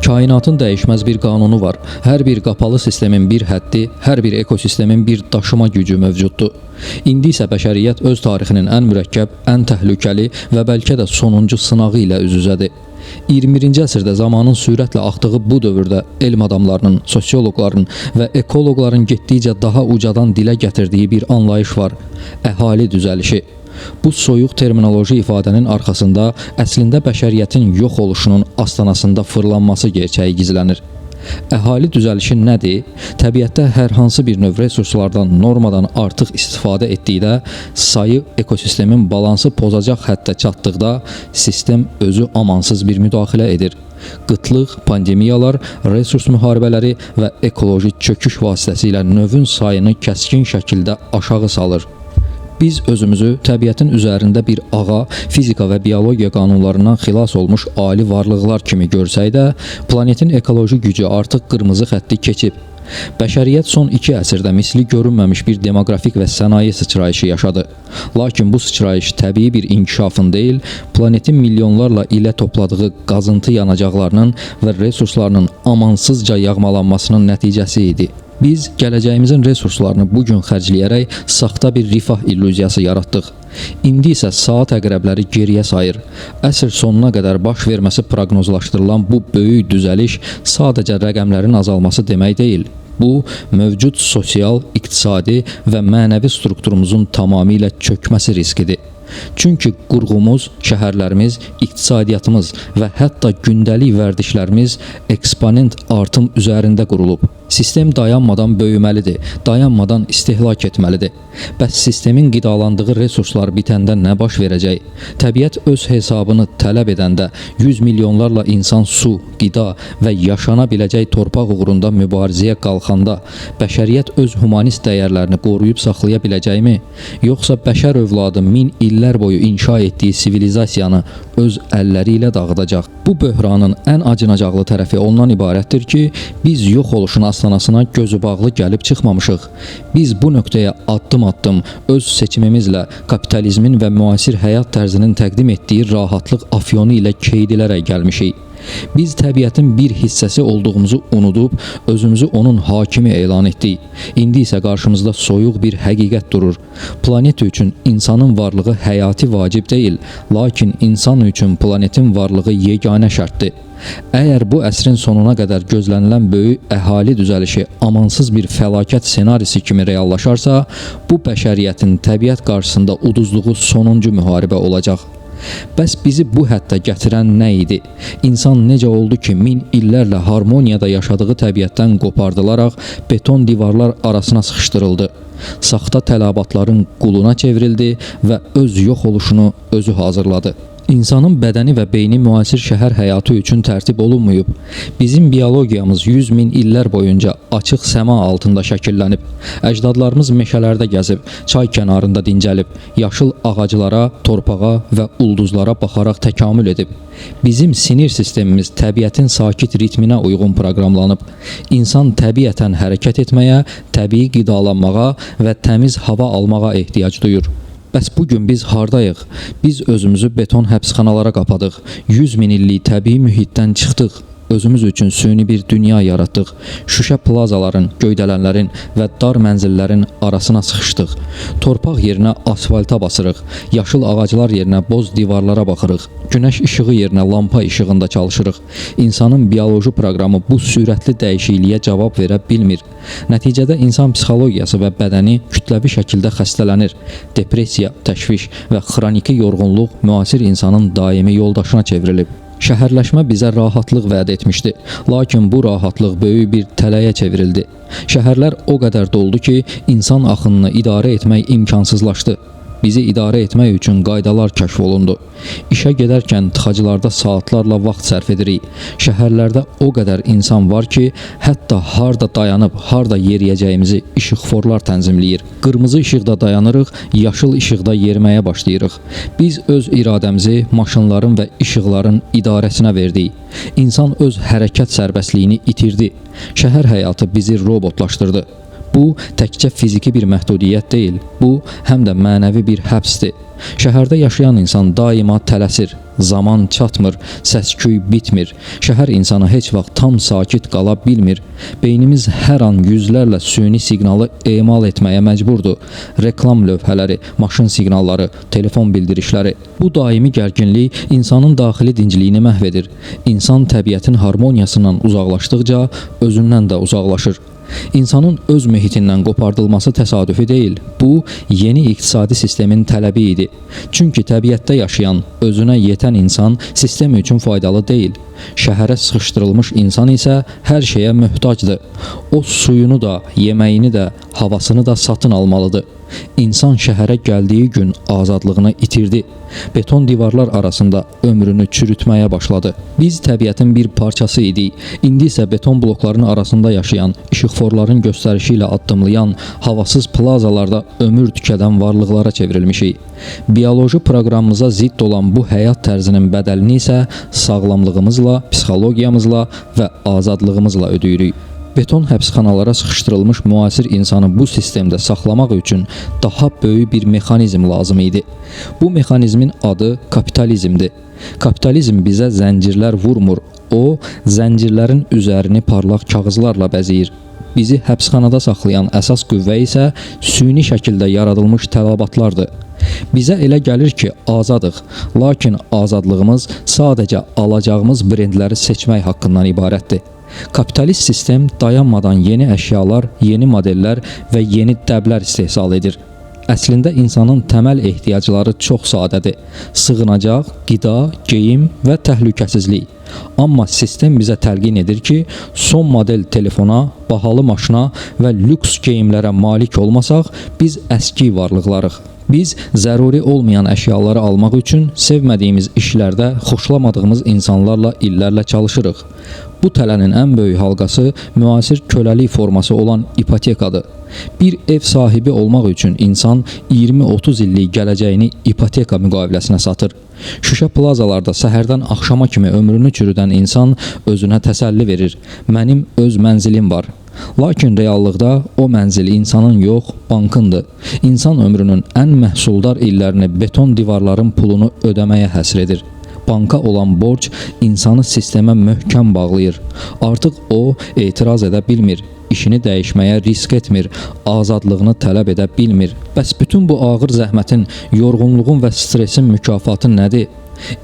Kainatın dəyişməz bir qanunu var. Hər bir qapalı sistemin bir həddi, hər bir ekosistemin bir daşıma gücü mövcuddur. İndi isə bəşəriyyət öz tarixinin ən mürəkkəb, ən təhlükəli və bəlkə də sonuncu sınağı ilə üz-üzədir. 21-ci əsrdə zamanın sürətlə axdığı bu dövrdə elm adamlarının, sosioloqların və ekoloqların getdikcə daha ucadan dilə gətirdiyi bir anlayış var: əhali düzəlişi. Bu soyuq terminoloji ifadənin arxasında əslində bəşəriyyətin yox oluşunun astanasında fırlanması gerçəyi gizlənir. Əhali düzəlişi nədir? Təbiətdə hər hansı bir növ resurslardan normadan artıq istifadə etdikdə, sayı ekosistemin balansı pozacaq həddə çatdıqda sistem özü amansız bir müdaxilə edir. Qıtlıq, pandemiyalar, resurs müharibələri və ekoloji çöküş vasitəsilə növün sayını kəskin şəkildə aşağı salır. Biz özümüzü təbiətin üzərində bir ağa, fizika və biologiya qanunlarından xilas olmuş ali varlıqlar kimi görsək də, planetin ekoloji gücü artıq qırmızı xətti keçib. Bəşəriyyət son 2 əsrdə misli görünməmiş bir demoqrafik və sənaye sıçrayışı yaşadı. Lakin bu sıçrayış təbii bir inkişafın deyil, planetin milyonlarla ilə topladığı qazıntı yanacaqlarının və resurslarının amansızca yağmalanmasının nəticəsi idi. Biz gələcəyimizin resurslarını bugün xərcləyərək saxta bir rifah illüziyası yaratdıq. İndi isə saat əqrəbləri geriyə sayır. Əsr sonuna qədər baş verməsi proqnozlaşdırılan bu böyük düzəliş sadəcə rəqəmlərin azalması demək deyil. Bu, mövcud sosial, iqtisadi və mənəvi strukturumuzun tamamilə çökməsi riskidir. Çünki qurğumuz, şəhərlərimiz, iqtisadiyyatımız və hətta gündəlik vərdişlərimiz eksponent artım üzərində qurulub. Sistem dayanmadan böyüməlidir, dayanmadan istehlak etməlidir. Bəs sistemin qidalandığı resurslar bitəndə nə baş verəcək? Təbiət öz hesabını tələb edəndə 100 milyonlarla insan su, qida və yaşana biləcək torpaq uğrunda mübarizəyə qalxanda bəşəriyyət öz humanist dəyərlərini qoruyub saxlaya biləcəkmi? Yoxsa bəşər övladı 1000 illər boyu inşa etdiyi sivilizasiyanı öz əlləri ilə dağıdacaq? Bu böhranın ən acınacaqlı tərəfi ondan ibarətdir ki, biz yox oluşun astanasına gözü bağlı gəlib çıxmamışıq. Biz bu nöqtəyə addım-addım öz seçimimizlə kapitalizmin və müasir həyat tərzinin təqdim etdiyi rahatlıq afyonu ilə keydilərək gəlmişik. Biz təbiətin bir hissəsi olduğumuzu unudub, özümüzü onun hakimi elan etdik. İndi isə qarşımızda soyuq bir həqiqət durur. Planet üçün insanın varlığı həyati vacib deyil, lakin insan üçün planetin varlığı yeganə şərtdir. Əgər bu əsrin sonuna qədər gözlənilən böyük əhali düzəlişi amansız bir fəlakət senarisi kimi reallaşarsa, bu bəşəriyyətin təbiət qarşısında uduzduğu sonuncu müharibə olacaq. Bəs bizi bu həddə gətirən nə idi? İnsan necə oldu ki, 1000 illərlə harmoniyada yaşadığı təbiətdən qopardılaraq beton divarlar arasına sıxışdırıldı? Saxta tələbatların quluna çevrildi və öz yox oluşunu özü hazırladı. İnsanın bədəni və beyni müasir şəhər həyatı üçün tərtib olunmayıb. Bizim biologiyamız 100 min illər boyunca açıq səma altında şəkillənib. Əcdadlarımız meşələrdə gəzib, çay kənarında dincəlib, yaşıl ağaclara, torpağa və ulduzlara baxaraq təkamül edib. Bizim sinir sistemimiz təbiətin sakit ritminə uyğun proqramlanıb. İnsan təbiətən hərəkət etməyə, təbii qidalanmağa və təmiz hava almağa ehtiyac duyur. Bəs bugün biz hardayıq? Biz özümüzü beton həbsxanalara qapadıq. 100 min illik təbii mühitdən çıxdıq. Özümüz üçün süni bir dünya yaratdıq. Şüşə plazaların, göydələnlərin və dar mənzillərin arasına sıxışdıq. Torpaq yerinə asfalta basırıq. Yaşıl ağaclar yerinə boz divarlara baxırıq. Günəş işığı yerinə lampa işığında çalışırıq. İnsanın bioloji proqramı bu sürətli dəyişikliyə cavab verə bilmir. Nəticədə insan psixologiyası və bədəni kütləvi şəkildə xəstələnir. Depressiya, təşviş və xroniki yorğunluq müasir insanın daimi yoldaşına çevrilib. Şəhərləşmə bizə rahatlıq vəd etmişdi, lakin bu rahatlıq böyük bir tələyə çevrildi. Şəhərlər o qədər doldu ki, insan axınını idarə etmək imkansızlaşdı. Bizi idarə etmək üçün qaydalar kəşf olundu. İşə gedərkən tıxacılarda saatlarla vaxt sərf edirik. Şəhərlərdə o qədər insan var ki, hətta harda dayanıb, harda yeriyəcəyimizi işıqforlar tənzimləyir. Qırmızı işıqda dayanırıq, yaşıl işıqda yeriməyə başlayırıq. Biz öz iradəmizi maşınların və işıqların idarəsinə verdik. İnsan öz hərəkət sərbəstliyini itirdi. Şəhər həyatı bizi robotlaşdırdı. Bu təkcə fiziki bir məhdudiyyət deyil, bu həm də mənəvi bir həbsdir. Şəhərdə yaşayan insan daima tələsir, zaman çatmır, səs-küy bitmir. Şəhər insanı heç vaxt tam sakit qala bilmir. Beynimiz hər an yüzlərlə süni siqnalı emal etməyə məcburdur. Reklam lövhələri, maşın siqnalları, telefon bildirişləri. Bu daimi gərginlik insanın daxili dincliyini məhv edir. İnsan təbiətin harmoniyasından uzaqlaşdıqca özündən də uzaqlaşır. İnsanın öz mühitindən qopardılması təsadüfi deyil. Bu, yeni iqtisadi sistemin tələbi idi. Çünki təbiətdə yaşayan, özünə yetən insan sistem üçün faydalı deyil. Şəhərə sıxışdırılmış insan isə hər şeyə möhtacdır. O suyunu da, yeməyini də, havasını da satın almalıdır. İnsan şəhərə gəldiyi gün azadlığını itirdi. Beton divarlar arasında ömrünü çürütməyə başladı. Biz təbiətin bir parçası idik. İndi isə beton blokların arasında yaşayan, işıqforların göstərişi ilə addımlayan, havasız plazalarda ömür tükədən varlıqlara çevrilmişik. Bioloji proqramımıza zidd olan bu həyat tərzinin bədəlini isə sağlamlığımızla, psixologiyamızla və azadlığımızla ödəyirik. Beton həbsxanalara sıxışdırılmış müasir insanı bu sistemdə saxlamaq üçün daha böyük bir mexanizm lazım idi. Bu mexanizmin adı kapitalizmdir. Kapitalizm bizə zəncirlər vurmur. O, zəncirlərin üzərini parlaq kağızlarla bəzəyir. Bizi həbsxanada saxlayan əsas qüvvə isə süni şəkildə yaradılmış tələbatlardır. Bizə elə gəlir ki, azadıq, lakin azadlığımız sadəcə alacağımız brendləri seçmək haqqından ibarətdir. Kapitalist sistem dayanmadan yeni əşyalar, yeni modellər və yeni dəblər istehsal edir. Əslində insanın təməl ehtiyacları çox sadədir. Sığınacaq, qida, geyim və təhlükəsizlik. Amma sistem bizə təlqin edir ki, son model telefona, bahalı maşına və lüks geyimlərə malik olmasaq, biz əski varlıqlarıq. Biz zəruri olmayan əşyaları almaq üçün sevmədiyimiz işlərdə xoşlamadığımız insanlarla illərlə çalışırıq. Bu tələnin ən böyük halqası müasir köləlik forması olan ipotekadır. Bir ev sahibi olmaq üçün insan 20-30 illik gələcəyini ipoteka müqaviləsinə satır. Şüşə plazalarda səhərdən axşama kimi ömrünü çürüdən insan özünə təsəlli verir. Mənim öz mənzilim var. Lakin reallıqda o mənzil insanın yox, bankındır. İnsan ömrünün ən məhsuldar illərini beton divarların pulunu ödəməyə həsr edir. Banka olan borc insanı sistemə möhkəm bağlayır. Artıq o etiraz edə bilmir, işini dəyişməyə risk etmir, azadlığını tələb edə bilmir. Bəs bütün bu ağır zəhmətin, yorğunluğun və stresin mükafatı nədir?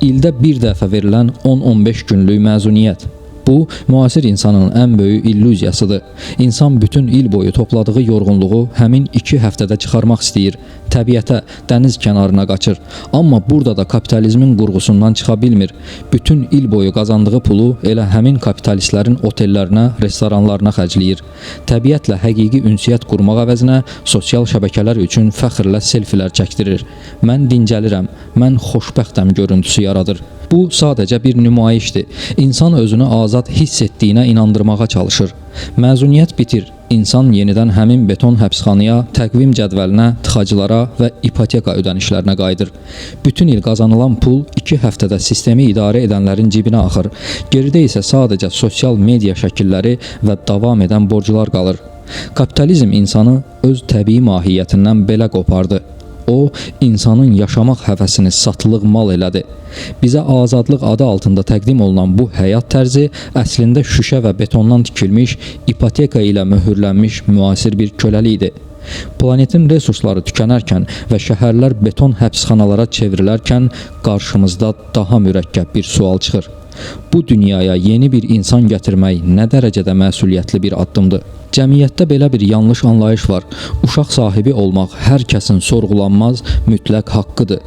İldə bir dəfə verilən 10-15 günlük məzuniyyət. Bu, müasir insanın ən böyük illüziyasıdır. İnsan bütün il boyu topladığı yorğunluğu həmin 2 həftədə çıxarmaq istəyir. Təbiətə, dəniz kənarına qaçır. Amma burada da kapitalizmin qurğusundan çıxa bilmir. Bütün il boyu qazandığı pulu elə həmin kapitalistlərin otellərinə, restoranlarına xərcləyir. Təbiətlə həqiqi ünsiyyət qurmaq əvəzinə sosial şəbəkələr üçün fəxrlə selfilər çəkdirir. Mən dincəlirəm, mən xoşbəxtəm görüntüsü yaradır. Bu sadəcə bir nümayişdir. İnsan özünü azad hiss etdiyinə inandırmağa çalışır. Məzuniyyət bitir. İnsan yenidən həmin beton həbsxanaya, təqvim cədvəlinə, tıxacılara və ipoteka ödənişlərinə qayıdır. Bütün il qazanılan pul 2 həftədə sistemi idarə edənlərin cibinə axır. Geridə isə sadəcə sosial media şəkilləri və davam edən borclar qalır. Kapitalizm insanı öz təbii mahiyyətindən belə qopardı. O, insanın yaşamaq həvəsini satılıq mal elədi. Bizə azadlıq adı altında təqdim olunan bu həyat tərzi əslində şüşə və betondan tikilmiş, ipoteka ilə möhürlənmiş müasir bir köləlikdir. Planetin resursları tükənərkən və şəhərlər beton həbsxanalara çevrilərkən qarşımızda daha mürəkkəb bir sual çıxır. Bu dünyaya yeni bir insan gətirmək nə dərəcədə məsuliyyətli bir addımdır? Cəmiyyətdə belə bir yanlış anlayış var. Uşaq sahibi olmaq hər kəsin sorğulanmaz, mütləq haqqıdır.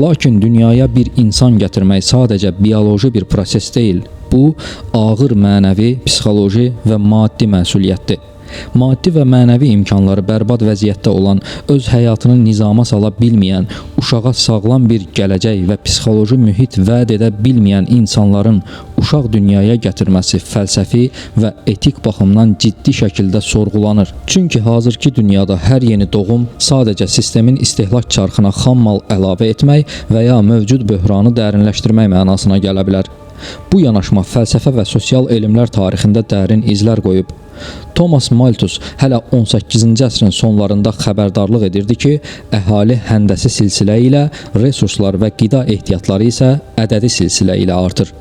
Lakin dünyaya bir insan gətirmək sadəcə bioloji bir proses deyil. Bu, ağır mənəvi, psixoloji və maddi məsuliyyətdir. Maddi və mənəvi imkanları bərbad vəziyyətdə olan, öz həyatını nizama sala bilməyən, uşağa sağlam bir gələcək və psixoloji mühit vəd edə bilməyən insanların uşaq dünyaya gətirməsi fəlsəfi və etik baxımdan ciddi şəkildə sorğulanır. Çünki hazırki dünyada hər yeni doğum sadəcə sistemin istehlak çarxına xam mal əlavə etmək və ya mövcud böhranı dərinləşdirmək mənasına gələ bilər. Bu yanaşma fəlsəfə və sosial elmlər tarixində dərin izlər qoyub. Thomas Malthus hələ 18-ci əsrin sonlarında xəbərdarlıq edirdi ki, əhali həndəsi silsilə ilə, resurslar və qida ehtiyatları isə ədədi silsilə ilə artır.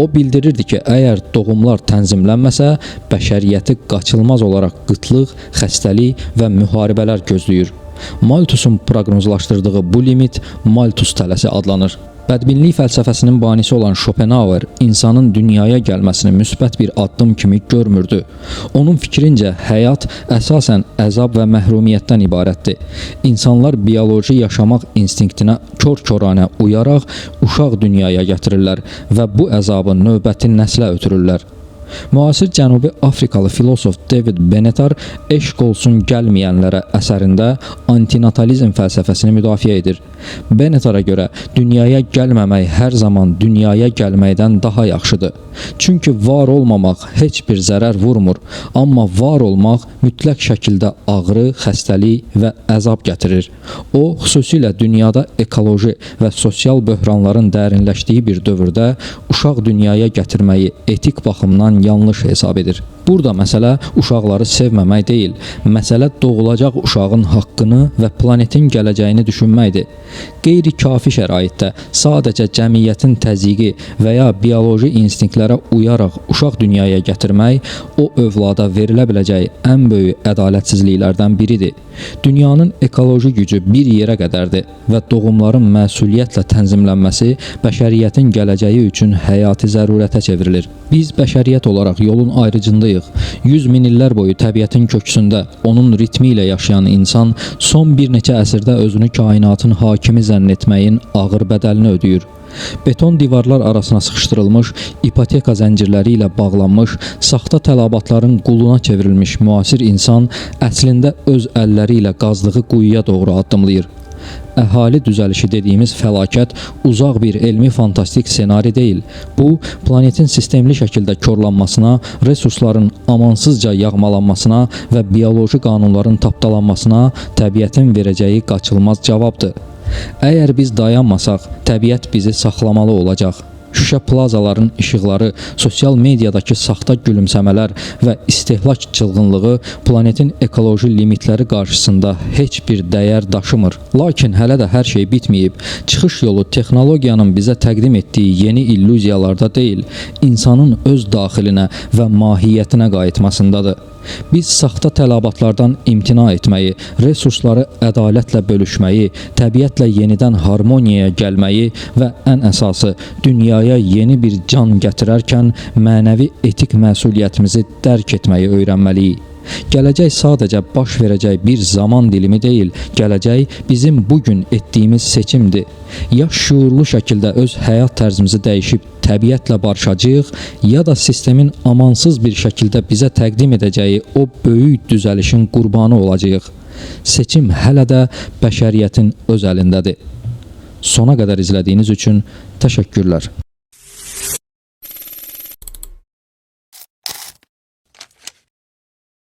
O bildirirdi ki, əgər doğumlar tənzimlənməsə, bəşəriyyəti qaçılmaz olaraq qıtlıq, xəstəlik və müharibələr gözləyir. Malthusun proqnozlaşdırdığı bu limit Malthus tələsi adlanır. Bədbinlik fəlsəfəsinin banisi olan Schopenhauer insanın dünyaya gəlməsini müsbət bir addım kimi görmürdü. Onun fikrincə həyat əsasən əzab və məhrumiyyətdən ibarətdir. İnsanlar bioloji yaşamaq instinktinə kör-körənə uyaraq uşaq dünyaya gətirirlər və bu əzabı növbəti nəslə ötürürlər. Müasir Cənubi Afrikalı filosof David Benatar Eşq olsun gəlməyənlərə əsərində antinatalizm fəlsəfəsini müdafiə edir. Benatara görə dünyaya gəlməmək hər zaman dünyaya gəlməkdən daha yaxşıdır. Çünki var olmamaq heç bir zərər vurmur, amma var olmaq mütləq şəkildə ağrı, xəstəlik və əzab gətirir. O, xüsusilə dünyada ekoloji və sosial böhranların dərinləşdiyi bir dövrdə uşaq dünyaya gətirməyi etik baxımdan yanlış hesab edir. Burada məsələ uşaqları sevməmək deyil, məsələ doğulacaq uşağın haqqını və planetin gələcəyini düşünməkdir. Qeyri-kafi şəraitdə sadəcə cəmiyyətin təzyiqi və ya bioloji instinktlərə uyaraq uşaq dünyaya gətirmək o övlada verilə biləcək ən böyük ədalətsizliklərdən biridir. Dünyanın ekoloji gücü bir yerə qədərdir və doğumların məsuliyyətlə tənzimlənməsi bəşəriyyətin gələcəyi üçün həyati zərurətə çevrilir. Biz bəşəriyyət olaraq yolun ayrıcındayıq. 100 min illər boyu təbiətin köksündə, onun ritmi ilə yaşayan insan son bir neçə əsrdə özünü kainatın hakimi zənn etməyin ağır bədəlini ödəyir. Beton divarlar arasına sıxışdırılmış, ipoteka zəncirləri ilə bağlanmış, saxta tələbatların quluna çevrilmiş müasir insan əslində öz əlləri ilə qazdığı quyuya doğru addımlayır. Əhali düzəlişi dediyimiz fəlakət uzaq bir elmi fantastik senari deyil. Bu, planetin sistemli şəkildə korlanmasına, resursların amansızca yağmalanmasına və bioloji qanunların tapdalanmasına təbiətin verəcəyi qaçılmaz cavabdır. Əgər biz dayanmasaq, təbiət bizi saxlamalı olacaq. Şüşə plazaların işıqları, sosial mediadakı saxta gülümsəmələr və istehlak çılğınlığı planetin ekoloji limitləri qarşısında heç bir dəyər daşımır. Lakin hələ də hər şey bitməyib. Çıxış yolu texnologiyanın bizə təqdim etdiyi yeni illüziyalarda deyil, insanın öz daxilinə və mahiyyətinə qayıtmasındadır. Biz saxta tələbatlardan imtina etməyi, resursları ədalətlə bölüşməyi, təbiətlə yenidən harmoniyaya gəlməyi və ən əsası dünyaya yeni bir can gətirərkən mənəvi etik məsuliyyətimizi dərk etməyi öyrənməliyik. Gələcək sadəcə baş verəcək bir zaman dilimi deyil, gələcək bizim bugün etdiyimiz seçimdir. Ya şuurlu şəkildə öz həyat tərzimizi dəyişib təbiətlə barışacağıq, ya da sistemin amansız bir şəkildə bizə təqdim edəcəyi o böyük düzəlişin qurbanı olacağıq. Seçim hələ də bəşəriyyətin öz əlindədir. Sona qədər izlədiyiniz üçün təşəkkürlər.